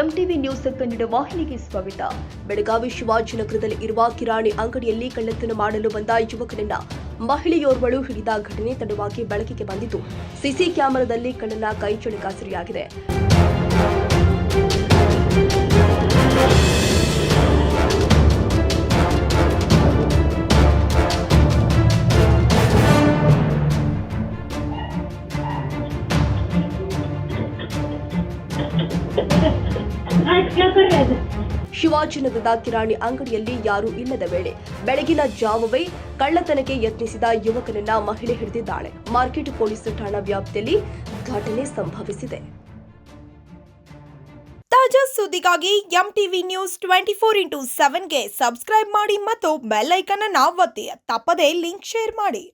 MTV news Kannada ವಾಹಿನಿಗೆ ಸ್ವಾಗತ. ಬೆಳಗಾವಿ ಶಿವಾಜಿನಗರದಲ್ಲಿ ಇರುವ ಕಿರಾಣಿ ಅಂಗಡಿಯಲ್ಲಿ ಕಳ್ಳತನ ಮಾಡಲು ಬಂದ ಯುವಕನನ್ನ ಮಹಿಳೆಯೋರ್ವಳು ಹಿಡಿದ ಘಟನೆ ತಡವಾಗಿ ಬೆಳಕಿಗೆ ಬಂದಿದ್ದು, ಸಿಸಿ ಕ್ಯಾಮೆರಾದಲ್ಲಿ ಕಳ್ಳನ ಕೈಚಳಕ ಸೆರೆಯಾಗಿದೆ. ಶಿವಾಜಿನಗರದ ಕಿರಾಣಿ ಅಂಗಡಿಯಲ್ಲಿ ಯಾರೂ ಇಲ್ಲದ ವೇಳೆ ಬೆಳಗಿನ ಜಾವವೇ ಕಳ್ಳತನಕ್ಕೆ ಯತ್ನಿಸಿದ ಯುವಕನನ್ನ ಮಹಿಳೆ ಹಿಡಿದಿದ್ದಾಳೆ. ಮಾರ್ಕೆಟ್ ಪೊಲೀಸ್ ಠಾಣಾ ವ್ಯಾಪ್ತಿಯಲ್ಲಿ ಘಟನೆ ಸಂಭವಿಸಿದೆ. ತಾಜಾ ಸುದ್ದಿಗಾಗಿ ಎಂಟಿವಿ ನ್ಯೂಸ್ 24x7ಗೆ ಸಬ್ಸ್ಕ್ರೈಬ್ ಮಾಡಿ ಮತ್ತು ಬೆಲ್ ಐಕಾನ್ ಅನ್ನು ಒತ್ತಿ. ತಪ್ಪದೇ ಲಿಂಕ್ ಶೇರ್ ಮಾಡಿ.